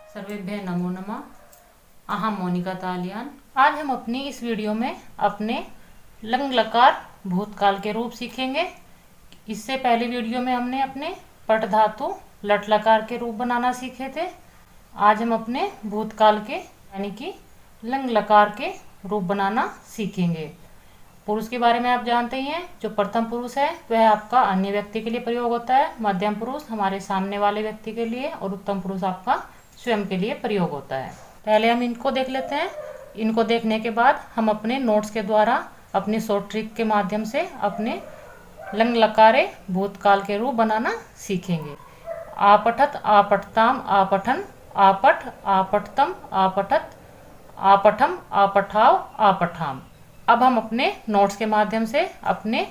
सर्वेभ्यः नमो नमः। अहम मोनिका तालियान। आज हम अपनी इस वीडियो में अपने लंग लकार भूतकाल के रूप सीखेंगे। इससे पहले वीडियो में हमने अपने पट धातु लट लकार के रूप बनाना सीखे थे। आज हम अपने भूतकाल के यानी कि लंग लकार के रूप बनाना सीखेंगे। पुरुष के बारे में आप जानते ही हैं। जो प्रथम पुरुष है वह आपका अन्य व्यक्ति के लिए प्रयोग होता है, मध्यम पुरुष हमारे सामने वाले व्यक्ति के लिए और उत्तम पुरुष आपका स्वयं के लिए प्रयोग होता है। पहले हम इनको देख लेते हैं। इनको देखने के बाद हम अपने नोट्स के द्वारा अपनी शॉर्ट ट्रिक के माध्यम से अपने लंग लकारे भूतकाल के रूप बनाना सीखेंगे। आपठत, आपठताम, आपठन, आपठ, आपठतम, आपठत, आपठम, आपठाव, आपठाम। अब हम अपने नोट्स के माध्यम से अपने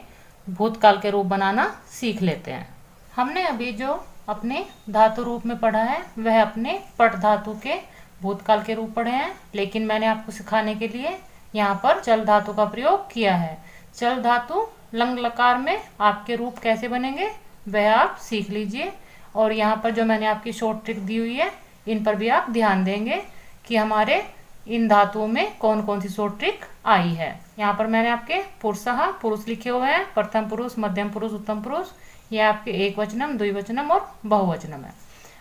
भूतकाल के रूप बनाना सीख लेते हैं। हमने अभी जो अपने धातु रूप में पढ़ा है वह अपने पट धातु के भूतकाल के रूप पढ़े हैं, लेकिन मैंने आपको सिखाने के लिए यहाँ पर चल धातु का प्रयोग किया है। चल धातु लंग लकार में आपके रूप कैसे बनेंगे वह आप सीख लीजिए। और यहाँ पर जो मैंने आपकी शॉर्ट ट्रिक दी हुई है इन पर भी आप ध्यान देंगे कि हमारे इन धातुओं में कौन कौन सी शॉर्ट ट्रिक आई है। यहाँ पर मैंने आपके पुरुषः पुरुष लिखे हुए हैं, प्रथम पुरुष, मध्यम पुरुष, उत्तम पुरुष। ये आपके एक वचनम, द्विवचनम और बहुवचनम है।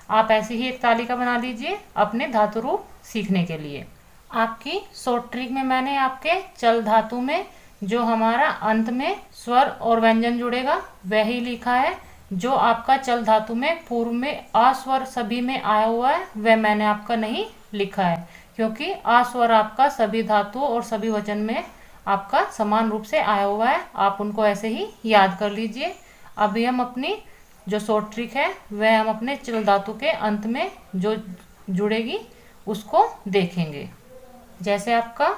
आप ऐसी ही एक तालिका बना लीजिए अपने धातु रूप सीखने के लिए। आपकी शॉर्ट ट्रिक में मैंने आपके चल धातु में जो हमारा अंत में स्वर और व्यंजन जुड़ेगा वही लिखा है। जो आपका चल धातु में पूर्व में आ स्वर सभी में आया हुआ है वह मैंने आपका नहीं लिखा है, क्योंकि आ स्वर आपका सभी धातुओं और सभी वचन में आपका समान रूप से आया हुआ है। आप उनको ऐसे ही याद कर लीजिए। अभी हम अपनी जो शॉर्ट ट्रिक है वह हम अपने चल धातु के अंत में जो जुड़ेगी उसको देखेंगे। जैसे आपका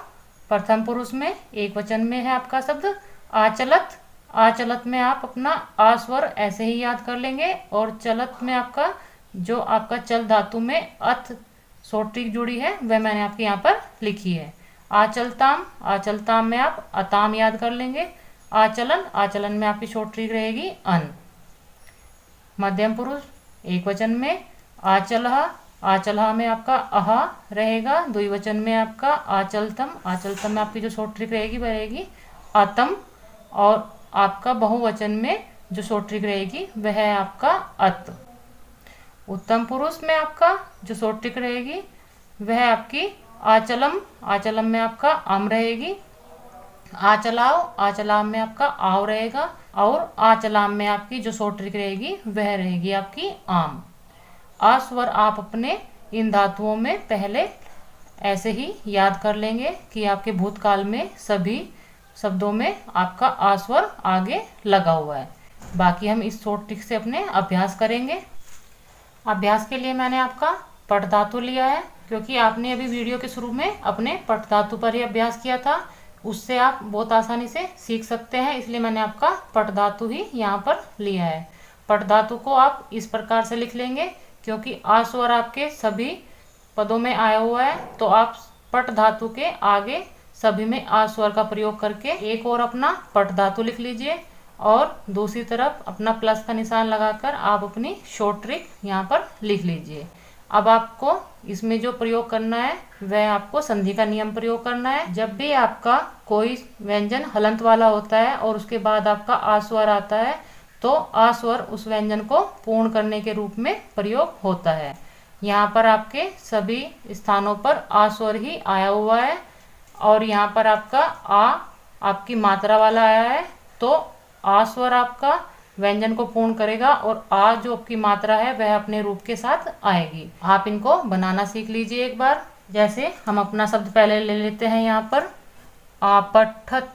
प्रथम पुरुष में एक वचन में है आपका शब्द आचलत। आचलत में आप अपना आ स्वर ऐसे ही याद कर लेंगे। और चलत में आपका जो आपका चल धातु में अथ शॉर्ट ट्रिक जुड़ी है वह मैंने आपके यहाँ पर लिखी है। आचलताम, आचलताम में आप अताम याद कर लेंगे। आचलन, आचलन में आपकी शॉर्ट ट्रिक रहेगी अन। मध्यम पुरुष एक वचन में आचलह, आचलह में आपका अहा रहेगा। द्विवचन में आपका आचलतम, आचलतम में आपकी जो शॉर्ट ट्रिक रहेगी वह रहेगी आतम। और आपका बहुवचन में जो शॉर्ट ट्रिक रहेगी वह है आपका अत। उत्तम पुरुष में आपका जो शॉर्ट ट्रिक रहेगी वह आपकी आचलम, आचलम में आपका आम रहेगी। आचलाव, आचलाम में आपका आव रहेगा। और आचलाम में आपकी जो शॉर्ट ट्रिक रहेगी वह रहेगी आपकी आम। आ स्वर आप अपने इन धातुओं में पहले ऐसे ही याद कर लेंगे कि आपके भूतकाल में सभी शब्दों में आपका आ स्वर आगे लगा हुआ है। बाकी हम इस शॉर्ट ट्रिक से अपने अभ्यास करेंगे। अभ्यास के लिए मैंने आपका पट धातु लिया है, क्योंकि आपने अभी वीडियो के शुरू में अपने पट धातु पर ही अभ्यास किया था। उससे आप बहुत आसानी से सीख सकते हैं, इसलिए मैंने आपका पट धातु ही यहाँ पर लिया है। पट धातु को आप इस प्रकार से लिख लेंगे, क्योंकि आ स्वर आपके सभी पदों में आया हुआ है तो आप पट धातु के आगे सभी में आ स्वर का प्रयोग करके एक और अपना पट धातु लिख लीजिए और दूसरी तरफ अपना प्लस का निशान लगाकर आप अपनी शॉर्ट ट्रिक यहाँ पर लिख लीजिए। अब आपको इसमें जो प्रयोग करना है वह आपको संधि का नियम प्रयोग करना है। जब भी आपका कोई व्यंजन हलंत वाला होता है और उसके बाद आपका आ स्वर आता है तो आ स्वर उस व्यंजन को पूर्ण करने के रूप में प्रयोग होता है। यहाँ पर आपके सभी स्थानों पर आ स्वर ही आया हुआ है और यहाँ पर आपका आ आपकी मात्रा वाला आया है तो आ स्वर आपका व्यंजन को पूर्ण करेगा और आ जो आपकी मात्रा है वह अपने रूप के साथ आएगी। आप इनको बनाना सीख लीजिए एक बार। जैसे हम अपना शब्द पहले ले लेते हैं यहाँ पर आपठत।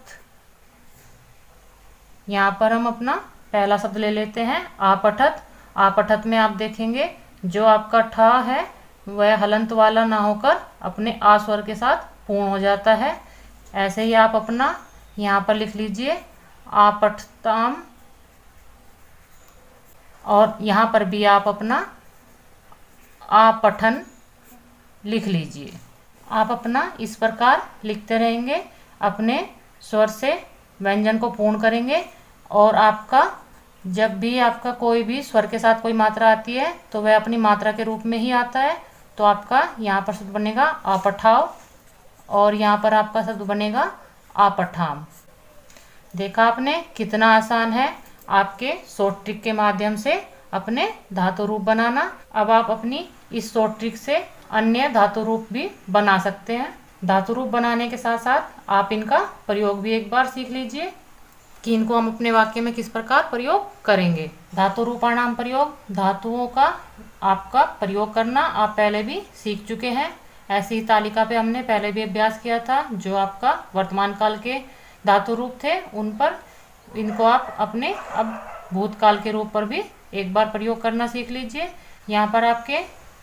यहाँ पर हम अपना पहला शब्द ले लेते हैं आपठत। आपठत में आप देखेंगे जो आपका ठा है वह हलंत वाला ना होकर अपने आ स्वर के साथ पूर्ण हो जाता है। ऐसे ही आप अपना यहाँ पर लिख लीजिए आपठताम। और यहाँ पर भी आप अपना आपठन लिख लीजिए। आप अपना इस प्रकार लिखते रहेंगे, अपने स्वर से व्यंजन को पूर्ण करेंगे और आपका जब भी आपका कोई भी स्वर के साथ कोई मात्रा आती है तो वह अपनी मात्रा के रूप में ही आता है तो आपका यहाँ पर शब्द बनेगा अपठाव और यहाँ पर आपका शब्द बनेगा अपठाम। देखा आपने कितना आसान है आपके शॉर्ट ट्रिक के माध्यम से अपने धातु रूप बनाना। अब आप अपनी इस शॉर्ट ट्रिक से अन्य धातु रूप भी बना सकते हैं। धातु रूप बनाने के साथ साथ आप इनका प्रयोग भी एक बार सीख लीजिए कि इनको हम अपने वाक्य में किस प्रकार प्रयोग करेंगे। धातु रूपाणाम प्रयोग, धातुओं का आपका प्रयोग करना आप पहले भी सीख चुके हैं। ऐसी ही तालिका पे हमने पहले भी अभ्यास किया था। जो आपका वर्तमान काल के धातु रूप थे उन पर इनको आप अपने अब भूतकाल के रूप पर भी एक बार प्रयोग करना सीख लीजिए। यहाँ पर आपके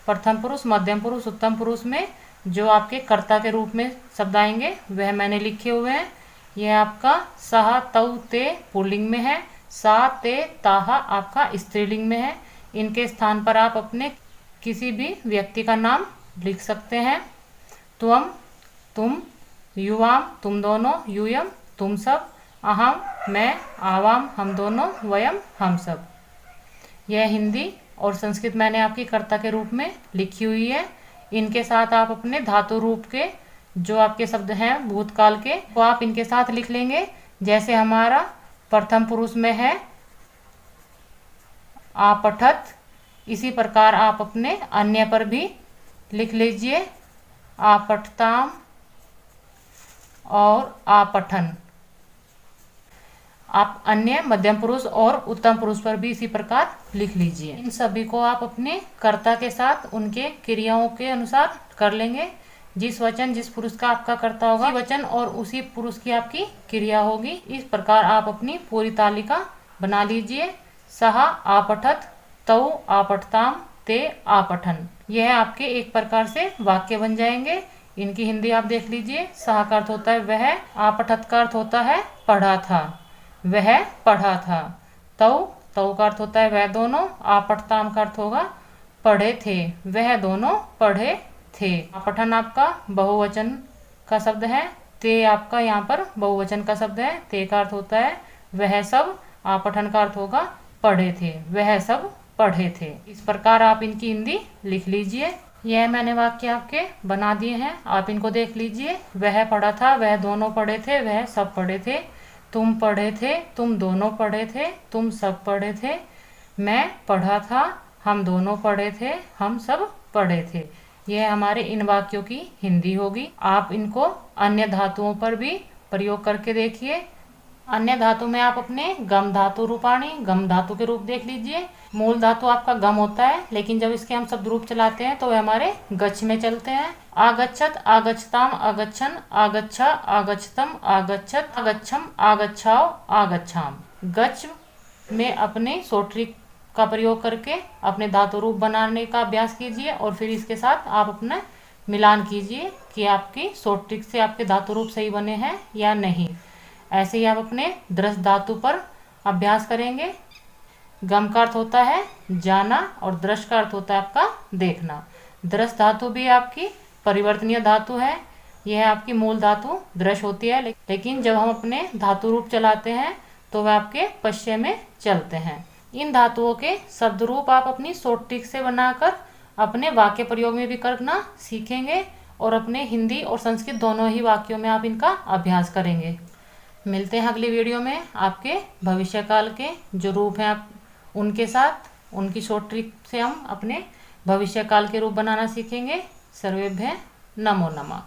प्रथम पुरुष, मध्यम पुरुष, उत्तम पुरुष में जो आपके कर्ता के रूप में शब्द आएंगे वह मैंने लिखे हुए हैं। यह आपका सह तौ ते पुल्लिंग में है, सा ते ताहा आपका स्त्रीलिंग में है। इनके स्थान पर आप अपने किसी भी व्यक्ति का नाम लिख सकते हैं। त्वम, तुम, युवाम, तुम दोनों, यूयम, तुम सब, अहम, मैं, आवाम, हम दोनों, वयम, हम सब। यह हिंदी और संस्कृत मैंने आपकी कर्ता के रूप में लिखी हुई है। इनके साथ आप अपने धातु रूप के जो आपके शब्द हैं भूतकाल के वो आप इनके साथ लिख लेंगे। जैसे हमारा प्रथम पुरुष में है आपठत, इसी प्रकार आप अपने अन्य पर भी लिख लीजिए, आपठताम और आपठन। आप अन्य मध्यम पुरुष और उत्तम पुरुष पर भी इसी प्रकार लिख लीजिए। इन सभी को आप अपने कर्ता के साथ उनके क्रियाओं के अनुसार कर लेंगे। जिस वचन जिस पुरुष का आपका कर्ता होगा उसी वचन और उसी पुरुष की आपकी क्रिया होगी। इस प्रकार आप अपनी पूरी तालिका बना लीजिए। सहा आपठत, तौ आपठताम, ते आपठन। यह आपके एक प्रकार से वाक्य बन जाएंगे। इनकी हिंदी आप देख लीजिए। सहा का अर्थ होता है वह, आपठत का अर्थ होता है पढ़ा था, वह पढ़ा था। तौ, तौ का अर्थ होता है वह दोनों, आपठताम का अर्थ होगा पढ़े थे, वह दोनों पढ़े थे। आपठन आपका बहुवचन का शब्द है। ते आपका यहाँ पर बहुवचन का शब्द है। ते का अर्थ होता है वह सब, आपठन का अर्थ होगा पढ़े थे, वह सब पढ़े थे। इस प्रकार आप इनकी हिंदी लिख लीजिए। यह मैंने वाक्य आपके बना दिए हैं, आप इनको देख लीजिए। वह पढ़ा था, वह दोनों पढ़े थे, वह सब पढ़े थे। तुम पढ़े थे, तुम दोनों पढ़े थे, तुम सब पढ़े थे। मैं पढ़ा था, हम दोनों पढ़े थे, हम सब पढ़े थे। यह हमारे इन वाक्यों की हिंदी होगी। आप इनको अन्य धातुओं पर भी प्रयोग करके देखिए। अन्य धातु में आप अपने गम धातु रूपाणी, गम धातु के रूप देख लीजिए। मूल धातु आपका गम होता है, लेकिन जब इसके हम शब्द रूप चलाते हैं तो वे हमारे गच्छ में चलते हैं। आगच्छत, आगच्छताम, आगच्छन, आगच्छा, आगच्छतम, आगच्छत, आगच्छम, आगच्छाओ, आगच्छाम। गच्छ में अपने शॉर्ट ट्रिक का प्रयोग करके अपने धातु रूप बनाने का अभ्यास कीजिए और फिर इसके साथ आप अपना मिलान कीजिए कि आपकी शॉर्ट ट्रिक से आपके धातु रूप सही बने हैं या नहीं। ऐसे ही आप अपने दृश धातु पर अभ्यास करेंगे। गम का अर्थ होता है जाना और दृश का अर्थ होता है आपका देखना। दृश धातु भी आपकी परिवर्तनीय धातु है। यह आपकी मूल धातु दृश होती है, लेकिन जब हम अपने धातु रूप चलाते हैं तो वह आपके पश्य में चलते हैं। इन धातुओं के शब्द रूप आप अपनी शॉर्ट ट्रिक से बनाकर अपने वाक्य प्रयोग में भी करना सीखेंगे और अपने हिंदी और संस्कृत दोनों ही वाक्यों में आप इनका अभ्यास करेंगे। मिलते हैं अगली वीडियो में आपके भविष्यकाल के जो रूप हैं आप उनके साथ, उनकी शॉर्ट ट्रिक से हम अपने भविष्यकाल के रूप बनाना सीखेंगे। सर्वेभ्य नमो नमः।